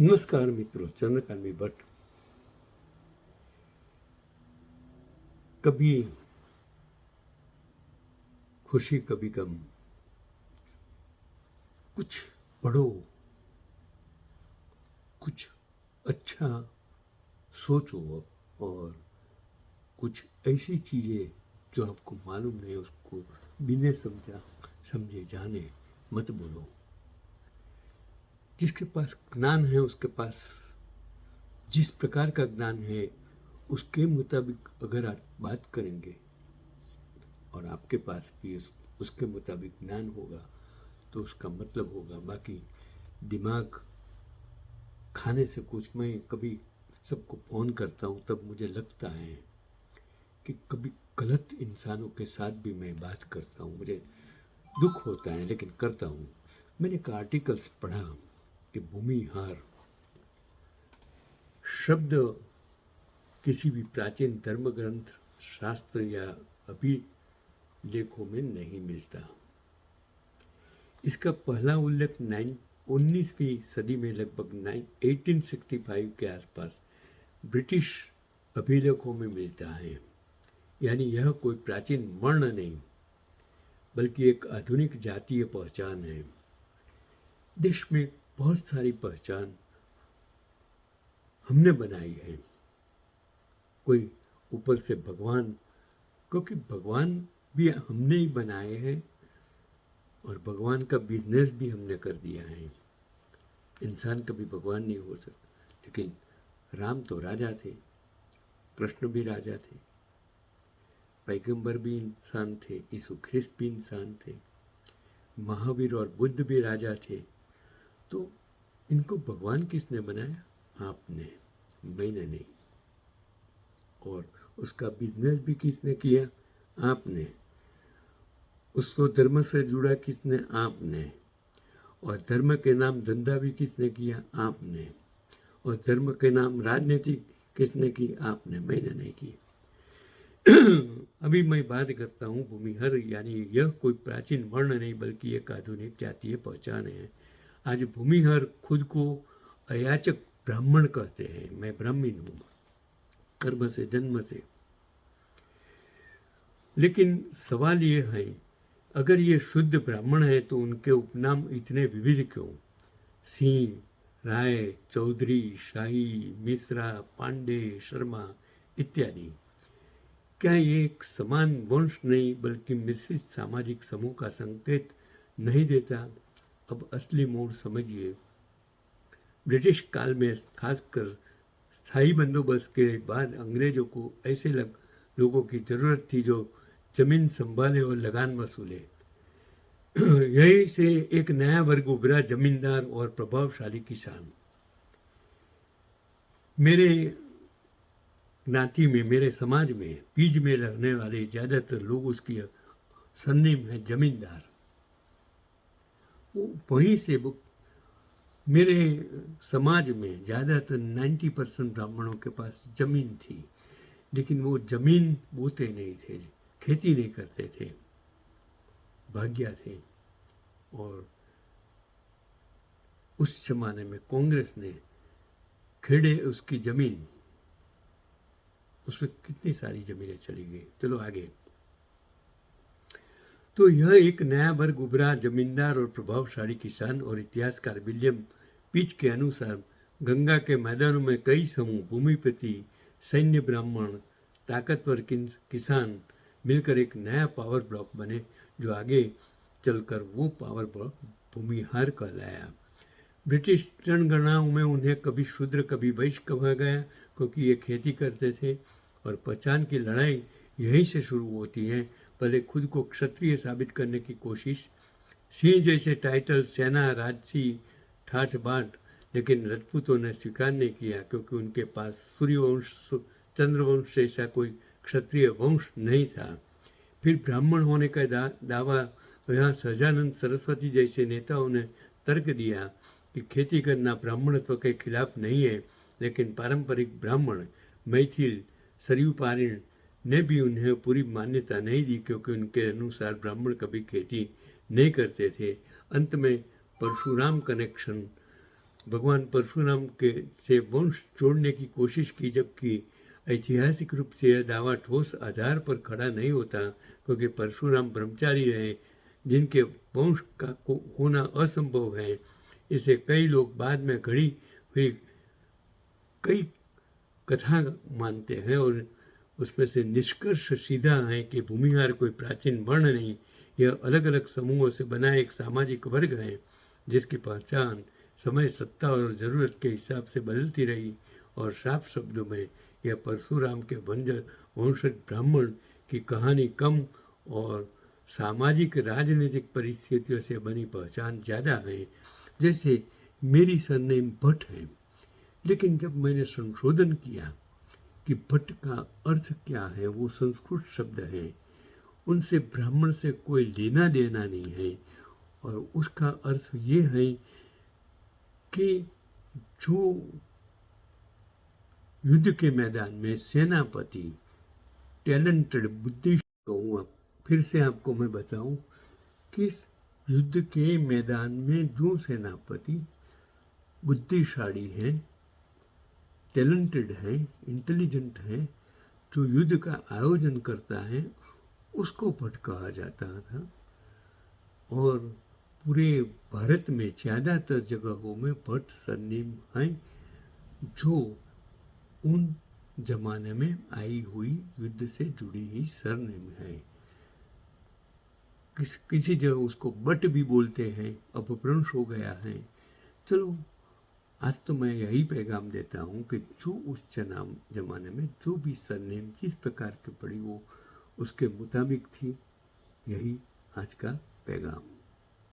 नमस्कार मित्रों, चंद्रकांत भट्ट। कभी खुशी कभी गम, कुछ पढ़ो, कुछ अच्छा सोचो और कुछ ऐसी चीज़ें जो आपको मालूम नहीं उसको बिना समझे जाने मत बोलो। जिसके पास ज्ञान है उसके पास जिस प्रकार का ज्ञान है उसके मुताबिक अगर आप बात करेंगे और आपके पास भी उसके मुताबिक ज्ञान होगा तो उसका मतलब होगा। बाकी दिमाग खाने से कुछ, मैं कभी सबको फ़ोन करता हूँ तब मुझे लगता है कि कभी गलत इंसानों के साथ भी मैं बात करता हूँ, मुझे दुख होता है लेकिन करता हूँ। मैंने एक आर्टिकल्स पढ़ा कि भूमिहार शब्द किसी भी प्राचीन धर्म ग्रंथ, शास्त्र या अभिलेखों में नहीं मिलता। इसका पहला उल्लेख 19वीं सदी में लगभग 1865 के आसपास ब्रिटिश अभिलेखों में मिलता है। यानी यह कोई प्राचीन वर्ण नहीं बल्कि एक आधुनिक जातीय पहचान है। देश में बहुत सारी पहचान हमने बनाई है। कोई ऊपर से भगवान, क्योंकि भगवान भी हमने ही बनाए हैं और भगवान का बिजनेस भी हमने कर दिया है। इंसान कभी भगवान नहीं हो सकता। लेकिन राम तो राजा थे, कृष्ण भी राजा थे, पैगंबर भी इंसान थे, यीशु ख्रिस्त भी इंसान थे, महावीर और बुद्ध भी राजा थे। तो इनको भगवान किसने बनाया? आपने, मैंने नहीं। और उसका बिजनेस भी किसने किया? आपने। उसको धर्म से जुड़ा किसने? आपने। और धर्म के नाम धंधा भी किसने किया? आपने। और धर्म के नाम राजनीति किसने की? आपने, मैंने नहीं की। अभी मैं बात करता हूँ भूमिहर, यानी यह कोई प्राचीन वर्ण नहीं बल्कि एक आधुनिक जातीय पहचान है। आज भूमिहर खुद को अयाचक ब्राह्मण कहते हैं। मैं ब्राह्मण हूँ कर्म से, जन्म से। लेकिन सवाल ये है, अगर ये शुद्ध ब्राह्मण है तो उनके उपनाम इतने विविध क्यों? सिंह, राय, चौधरी, शाही, मिश्रा, पांडे, शर्मा इत्यादि। क्या ये एक समान वंश नहीं बल्कि मिश्रित सामाजिक समूह का संकेत नहीं देता? अब असली मोड़ समझिए। ब्रिटिश काल में खासकर स्थायी बंदोबस्त के बाद अंग्रेजों को ऐसे लोगों की जरूरत थी जो जमीन संभाले और लगान वसूले। यही से एक नया वर्ग उभरा, जमींदार और प्रभावशाली किसान। मेरे ज्ञाति में, मेरे समाज में, पीज में रहने वाले ज्यादातर लोग उसकी सरनेम है जमींदार। वो वहीं से मेरे समाज में ज़्यादातर 90% ब्राह्मणों के पास जमीन थी, लेकिन वो जमीन बोते नहीं थे, खेती नहीं करते थे, भाग्या थे। और उस जमाने में कांग्रेस ने खेड़े उसकी जमीन, उसमें कितनी सारी जमीनें चली गई। चलो आगे। तो यह एक नया वर्ग उभरा, जमींदार और प्रभावशाली किसान। और इतिहासकार विलियम पिच के अनुसार गंगा के मैदानों में कई समूह, भूमिपति, सैन्य ब्राह्मण, ताकतवर किसान मिलकर एक नया पावर ब्लॉक बने, जो आगे चलकर वो पावर ब्लॉक भूमिहार कहलाया। ब्रिटिश जनगणनाओं में उन्हें कभी शूद्र कभी वैश्य कहा गया, क्योंकि ये खेती करते थे। और पहचान की लड़ाई यहीं से शुरू होती है। पहले खुद को क्षत्रिय साबित करने की कोशिश, सिंह जैसे टाइटल, सेना, राजसी, ठाठ बाट, लेकिन राजपूतों ने स्वीकार नहीं किया क्योंकि उनके पास सूर्यवंश, चंद्रवंश जैसा कोई क्षत्रिय वंश नहीं था। फिर ब्राह्मण होने का दावा यहाँ सहजानंद सरस्वती जैसे नेताओं ने तर्क दिया कि खेती करना ब्राह्मणत्व के खिलाफ नहीं है, लेकिन पारंपरिक ब्राह्मण मैथिल, सरयू पारीण ने भी उन्हें पूरी मान्यता नहीं दी, क्योंकि उनके अनुसार ब्राह्मण कभी खेती नहीं करते थे। अंत में परशुराम कनेक्शन भगवान परशुराम के से वंश जोड़ने की कोशिश की, जबकि ऐतिहासिक रूप से यह दावा ठोस आधार पर खड़ा नहीं होता, क्योंकि परशुराम ब्रह्मचारी रहे जिनके वंश का होना असंभव है। इसे कई लोग बाद में घड़ी हुई कई कथा मानते हैं, और उसमें से निष्कर्ष सीधा है कि भूमिहार कोई प्राचीन वर्ण नहीं, यह अलग अलग समूहों से बना एक सामाजिक वर्ग है जिसकी पहचान समय, सत्ता और ज़रूरत के हिसाब से बदलती रही। और साफ शब्दों में यह परशुराम के वंशज ब्राह्मण की कहानी कम और सामाजिक राजनीतिक परिस्थितियों से बनी पहचान ज़्यादा है। जैसे मेरी सरनेम भट्ट है, लेकिन जब मैंने संशोधन किया कि भट्ट का अर्थ क्या है, वो संस्कृत शब्द है, उनसे ब्राह्मण से कोई लेना देना नहीं है, और उसका अर्थ ये है कि जो युद्ध के मैदान में सेनापति टैलेंटेड बुद्धि कहूँ, अब फिर से आपको मैं बताऊं कि युद्ध के मैदान में जो सेनापति बुद्धिशाली है, टैलेंटेड है, इंटेलिजेंट है, जो युद्ध का आयोजन करता है, उसको भट्ट कहा जाता था। और पूरे भारत में ज़्यादातर जगहों में भट्ट सरनेम है, जो उन जमाने में आई हुई युद्ध से जुड़ी ही सरनेम है। किसी जगह उसको बट भी बोलते हैं, अपभ्रंश हो गया है। चलो, आज तो मैं यही पैगाम देता हूँ कि जो उस जमाने में जो भी सरनेम जिस प्रकार की पड़ी, वो उसके मुताबिक थी। यही आज का पैगाम।